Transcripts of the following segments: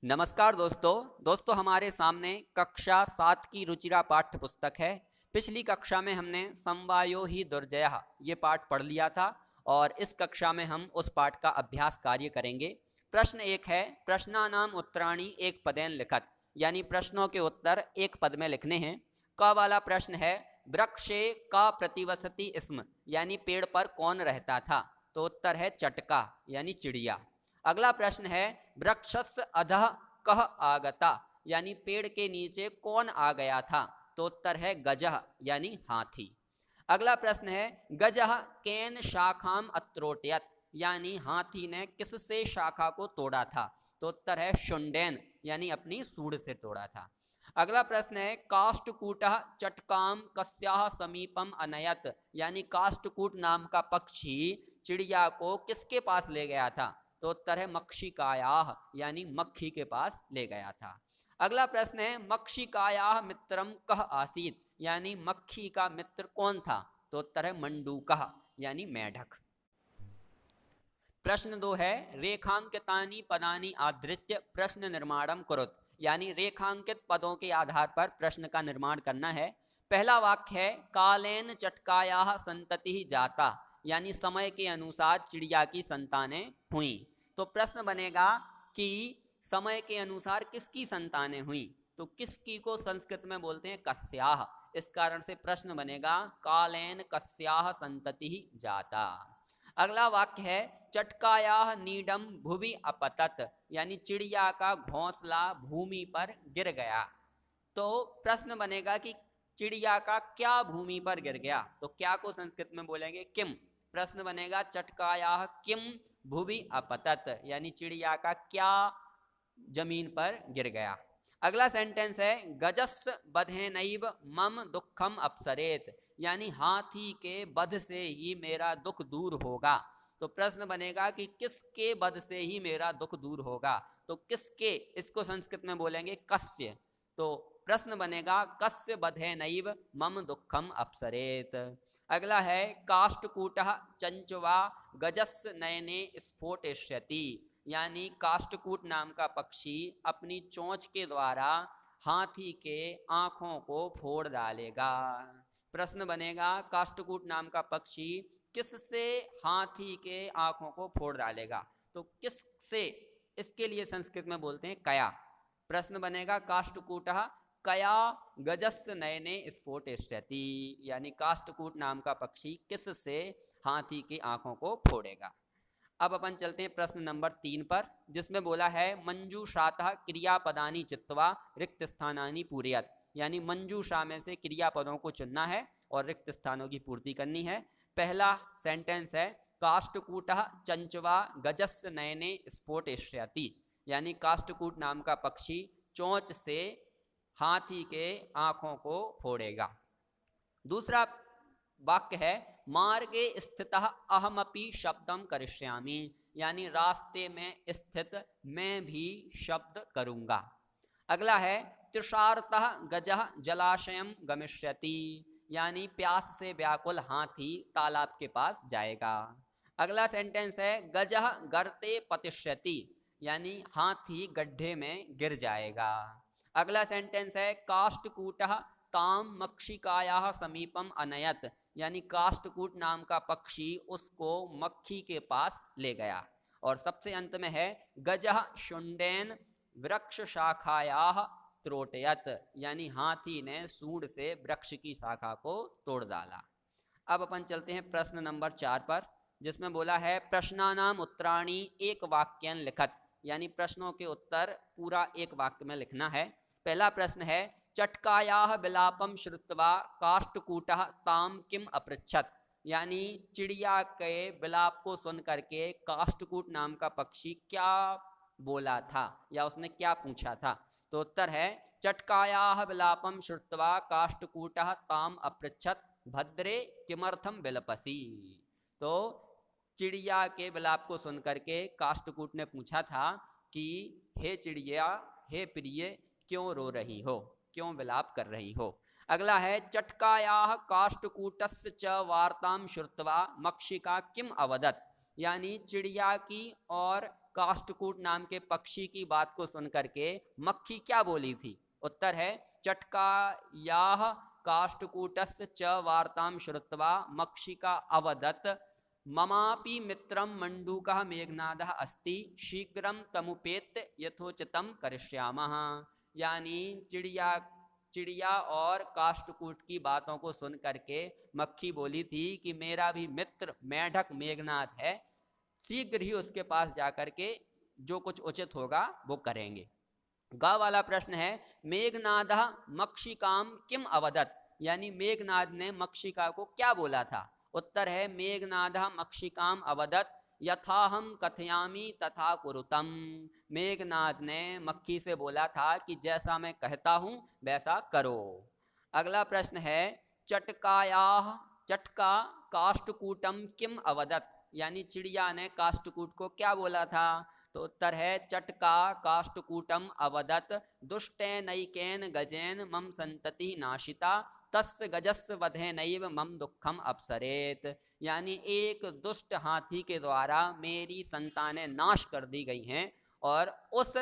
नमस्कार दोस्तों हमारे सामने कक्षा 7 की रुचिरा पाठ्य पुस्तक है। पिछली कक्षा में हमने समवायो ही दुर्जयः ये पाठ पढ़ लिया था और इस कक्षा में हम उस पाठ का अभ्यास कार्य करेंगे। प्रश्न एक है, प्रश्नानाम उत्तराणि एक पदेन लिखत, यानी प्रश्नों के उत्तर एक पद में लिखने हैं। क वाला प्रश्न है, वृक्षे का प्रतिवसति स्म, यानी पेड़ पर कौन रहता था, तो उत्तर है चटका यानी चिड़िया। अगला प्रश्न है, वृक्षस्य अधः कः आगता, यानी पेड़ के नीचे कौन आ गया था, तो उत्तर है गजः यानी हाथी। अगला प्रश्न है, गजः केन शाखाम अत्रोटयत, यानी हाथी ने किससे शाखा को तोड़ा था, तो उत्तर है शुंडेन यानी अपनी सूंड से तोड़ा था। अगला प्रश्न है, काष्ठकूटः चटकाम कस्याः समीपम अनयत, यानी काष्ठकूट नाम का पक्षी चिड़िया को किसके पास ले गया था, तो उत्तर है मक्षिकायाः यानी मक्खी के पास ले गया था। अगला प्रश्न है, मक्षिकायाः मित्रम कः आसीत, यानी मक्खी का मित्र कौन था, तो उत्तर है मंडूकः यानी मेढक। प्रश्न 2 है, रेखांकितानि पदानि आधृत्य प्रश्न निर्माणम कुरुत, यानी रेखांकित पदों के आधार पर प्रश्न का निर्माण करना है। पहला वाक्य है, कालेन चटकायाः संतति जाता, यानी समय के अनुसार चिड़िया की संतानें हुई। तो प्रश्न बनेगा कि समय के अनुसार किसकी संतानें हुई, तो किसकी को संस्कृत में बोलते हैं कस्याः, इस कारण से प्रश्न बनेगा कालेन कस्याः संतति जाता। अगला वाक्य है, चटकायाः नीडम भुवि अपतत, यानी चिड़िया का घोंसला भूमि पर गिर गया। तो प्रश्न बनेगा कि चिड़िया का क्या भूमि पर गिर गया, तो क्या को संस्कृत में बोलेंगे किम। प्रश्न बनेगा चटकायाः किम भुवि अपतत, यानी चिड़िया का क्या जमीन पर गिर गया। अगला सेंटेंस है, गजस् बधेनैव मम दुखम अपसरेत, यानी हाथी के बध से ही मेरा दुख दूर होगा। तो प्रश्न बनेगा कि किसके बध से ही मेरा दुख दूर होगा, तो किसके, इसको संस्कृत में बोलेंगे कस्य। तो प्रश्न बनेगा कस्य बधेनैव मम दुखम अपसरेत। अगला है, काष्ठकूटः चंचवा गजस्य नयने स्फोटयिष्यति, यानी काष्ठकूट नाम का पक्षी अपनी चोंच के द्वारा हाथी के आंखों को फोड़ डालेगा। प्रश्न बनेगा काष्ठकूट नाम का पक्षी किससे हाथी के आंखों को फोड़ डालेगा, तो किससे, इसके लिए संस्कृत में बोलते हैं कया। प्रश्न बनेगा काष्ठकूटः कया गजस्य नयने स्फोटयिष्यति, यानी काष्ठकूट नाम का पक्षी किससे हाथी की आंखों को फोड़ेगा। अब अपन चलते हैं प्रश्न नंबर 3 पर, जिसमें बोला है, मंजूषातः क्रियापदानि चित्वा रिक्त स्थानानि पूरयत, यानी मंजूषा में से क्रियापदों को चुनना है और रिक्त स्थानों की पूर्ति करनी है। पहला सेंटेंस है, काष्ठकूटः चंचवा गजस्य नयने स्फोटयिष्यति, यानी काष्ठकूट नाम का पक्षी चोंच से हाथी के आंखों को फोड़ेगा। दूसरा वाक्य है, मार्गे स्थितः अहमपि शब्दम करिष्यामि, यानी रास्ते में स्थित मैं भी शब्द करूंगा। अगला है, तृषार्तः गजः जलाशयम गमिष्यति, यानी प्यास से व्याकुल हाथी तालाब के पास जाएगा। अगला सेंटेंस है, गजः गर्ते पतिष्यति, यानी हाथी गड्ढे में गिर जाएगा। अगला सेंटेंस है, काष्ठकूटः ताम मक्षिकायाः समीपम अनयत, यानी काष्ठकूट नाम का पक्षी उसको मक्खी के पास ले गया। और सबसे अंत में है, गजः शुंडेन वृक्ष शाखायाः त्रोटयत, यानी हाथी ने सूंड से वृक्ष की शाखा को तोड़ डाला। अब अपन चलते हैं प्रश्न नंबर 4 पर, जिसमें बोला है, प्रश्नानाम उत्तराणि एक वाक्यन लिखत, यानी प्रश्नों के उत्तर पूरा एक वाक्य में लिखना है। पहला प्रश्न है, चटकायाः विलापम श्रुत्वा काष्ठकूटः ताम किम अपृच्छत, यानी चिड़िया के विलाप को सुन करके काष्ठकूट नाम का पक्षी क्या बोला था या उसने क्या पूछा था, तो उत्तर है, चटकायाः विलापम श्रुत्वा काष्ठकूटः ताम अपृच्छत भद्रे किमर्थम विलपसि। तो चिड़िया के विलाप को सुन करके काष्ठकूट ने पूछा था कि हे चिड़िया, हे प्रिय, क्यों रो रही हो, क्यों विलाप कर रही हो। अगला है, चटकायाः काष्ठकूटस्य च वार्तां श्रुत्वा मक्षिका किम अवदत, यानी चिड़िया की और काष्ठकूट नाम के पक्षी की बात को सुन करके मक्खी क्या बोली थी? उत्तर है चटकायाः काष्ठकूटस्य च वार्तां श्रुत्वा मक्षिका अवदत् ममापि मित्रं मंडूकः मेघनादः अस्ति शीघ्रं तमुपेत्य यथोचितं करिष्यामः। यानी चिड़िया और काष्ठकूट की बातों को सुन करके मक्खी बोली थी कि मेरा भी मित्र मेढक मेघनाद है, शीघ्र ही उसके पास जाकर के जो कुछ उचित होगा वो करेंगे। गा वाला प्रश्न है मेघनादः मक्षिकाम किम अवदत्, यानी मेघनाद ने मक्षिका को क्या बोला था? उत्तर है मेघनादः मक्षिकाम अवदत् यथाहम कथयामि तथा कुरुतम। मेघनाद ने मक्खी से बोला था कि जैसा मैं कहता हूं वैसा करो। अगला प्रश्न है चटकायाः चटका काष्ठकूटम किम अवदत्, यानी चिड़िया ने काष्ठकूट को क्या बोला था? तो उत्तर है चटका काष्ठकूटम अवदत् दुष्टेनैकेन गजेन मम संतति नाशिता तस्य गजस्य वधेनैव मम दुखम अपसरेत। यानी एक दुष्ट हाथी के द्वारा मेरी संतानें नाश कर दी गई हैं और उस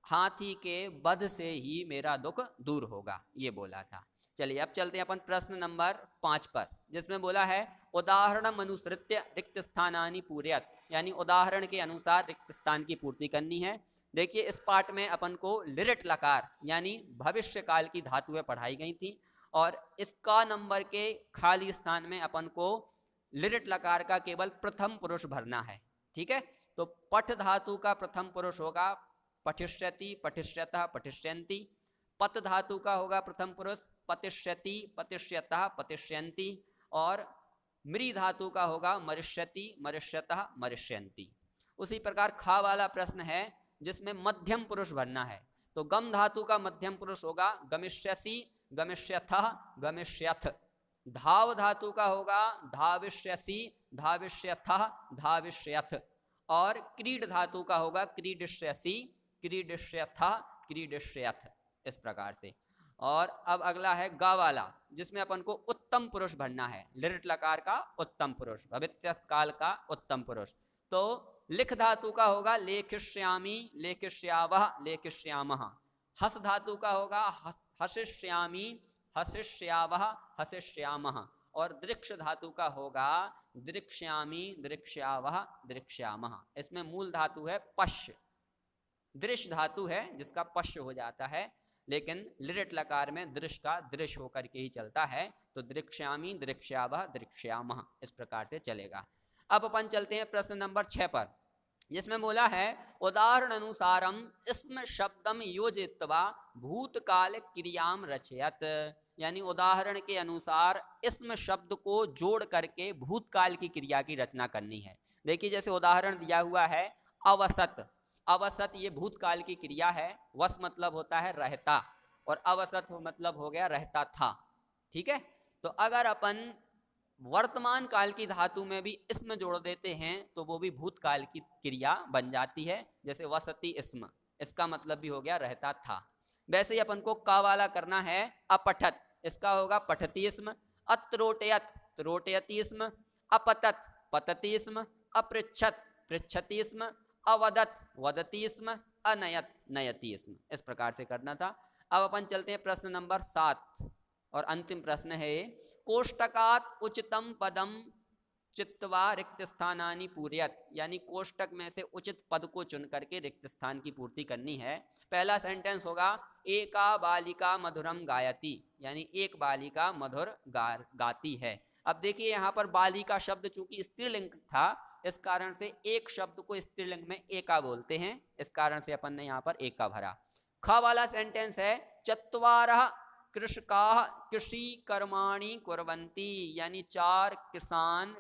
हाथी के वध से ही मेरा दुख दूर होगा, ये बोला था। चलिए अब चलते हैं अपन प्रश्न नंबर 5 पर, जिसमें बोला है उदाहरणम अनुसृत्य रिक्त स्थानानि पूरयत, यानी उदाहरण के अनुसार रिक्त स्थान की पूर्ति करनी है। देखिए इस पाठ में अपन को लिरिट लकार यानी भविष्य काल की धातुएं पढ़ाई गई थी और इसका नंबर के खाली स्थान में अपन को लिरिट लकार का केवल प्रथम पुरुष भरना है। ठीक है, तो पठ धातु का प्रथम पुरुष होगा पठिष्यति पठिष्यतः पठिष्यन्ति, पत धातु का होगा प्रथम पुरुष पतिष्यति पतिष्यतः पतिष्यन्ति और मृ धातु का होगा मरिष्यति मरिष्यतः मरिष्यन्ति। उसी प्रकार खा वाला प्रश्न है जिसमें मध्यम पुरुष भरना है, तो गम धातु का मध्यम पुरुष होगा गमिष्यसि गमिष्यथः गमिष्यथ, धाव धातु का होगा धाविष्यसि धाविष्यथः धाविष्यथ और क्रीड धातु का होगा क्रीडिष्यसि क्रीडिष्यथः क्रीडिष्यथ, इस प्रकार से। और अब अगला है गा वाला जिसमें अपन को उत्तम पुरुष भरना है, लिट लकार का उत्तम पुरुष भविष्य काल का उत्तम पुरुष। तो लिख धातु का होगा लेखिष्यामि लेखिष्यावः लेखिष्यामः, हस धातु का होगा हसिष्यामि हसिष्यावः हसिष्यामः और दृक्ष धातु का होगा दृक्ष्यामि दृक्ष्यावः दृक्ष्यामः। इसमें मूल धातु है पश्य, दृश्य धातु है जिसका पश्य हो जाता है, लेकिन लिट लकार में दृश्य का दृश्य होकर के ही चलता है, तो दृक्ष्यामि दृक्ष्यावः दृक्ष्यामः इस प्रकार से चलेगा। अब अपन चलते हैं प्रश्न नंबर 6 पर, जिसमें बोला है उदाहरण अनुसारम इसम शब्दम योजित्वा भूतकाल क्रियाम रचयत, यानी उदाहरण के अनुसार इसम शब्द को जोड़ करके भूतकाल की क्रिया की रचना करनी है। देखिए जैसे उदाहरण दिया हुआ है अवसत, अवसत ये भूतकाल की क्रिया है, वस मतलब होता है रहता और अवसत मतलब हो गया रहता था। ठीक है, तो अगर अपन वर्तमान काल की धातु में भी इसमें जोड़ देते हैं तो वो भी भूतकाल की क्रिया बन जाती है, जैसे वसति इसम, इसका मतलब भी हो गया रहता था। वैसे ही अपन को का वाला करना है अपठत, इसका होगा पठति इसम, अत्रोटयत त्रोटयति इसम, अपतत पतति इसम, अपृच्छत पृच्छति इसम, अवदत वदति इसम, अनयत नयति इसम, इस प्रकार से करना था। अब अपन चलते हैं प्रश्न नंबर 7 और अंतिम प्रश्न है कोष्टकात उचितम पदम चित्वा रिक्त स्थानानि पूरयत, यानी कोष्टक में से उचित पद को चुन करके रिक्त स्थान की पूर्ति करनी है। पहला सेंटेंस होगा एका बालिका मधुरम गायति, यानी एक बालिका मधुर गाती है। अब देखिए यहाँ पर बालिका शब्द चूंकि स्त्रीलिंग था, इस कारण से एक शब्द को स्त्रीलिंग में एका बोलते हैं, इस कारण से अपन ने यहाँ पर एका भरा। ख वाला सेंटेंस है चत्वारः कृषकाः कृषि कर्माणि कुर्वन्ति, यानी 4 किसान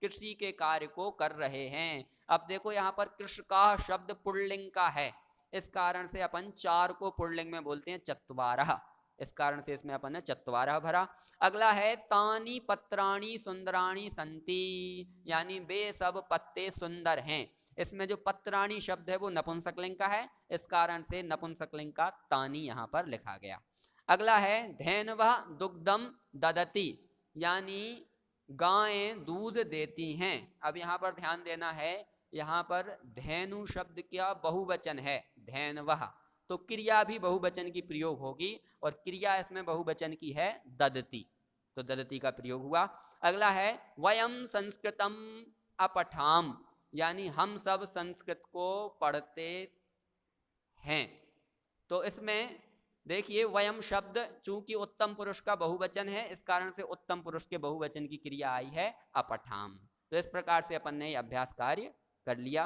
कृषि के कार्य को कर रहे हैं। अब देखो यहाँ पर कृषकाः शब्द पुल्लिंग का है, इस कारण से अपन 4 को पुल्लिंग में बोलते हैं चत्वारः, इस कारण से इसमें अपन ने चत्वारः भरा। अगला है तानि पत्राणि सुंदराणि सन्ति, यानी वे सब पत्ते सुंदर हैं। इसमें जो पत्राणि शब्द है वो नपुंसकलिंग का है, इस कारण से नपुंसकलिंग का तानि यहाँ पर लिखा गया। अगला है धेनवः दुग्धम ददति, यानी गायें दूध देती हैं। अब यहाँ पर ध्यान देना है, यहाँ पर धैनु शब्द क्या बहुवचन है, धैनवः, तो क्रिया भी बहुवचन की प्रयोग होगी और क्रिया इसमें बहुवचन की है ददति, तो ददति का प्रयोग हुआ। अगला है वयम संस्कृतम अपठाम, यानी हम सब संस्कृत को पढ़ते हैं। तो इसमें देखिए वयम शब्द चूंकि उत्तम पुरुष का बहुवचन है, इस कारण से उत्तम पुरुष के बहुवचन की क्रिया आई है अपठाम। तो इस प्रकार से अपन ने अभ्यास कार्य कर लिया।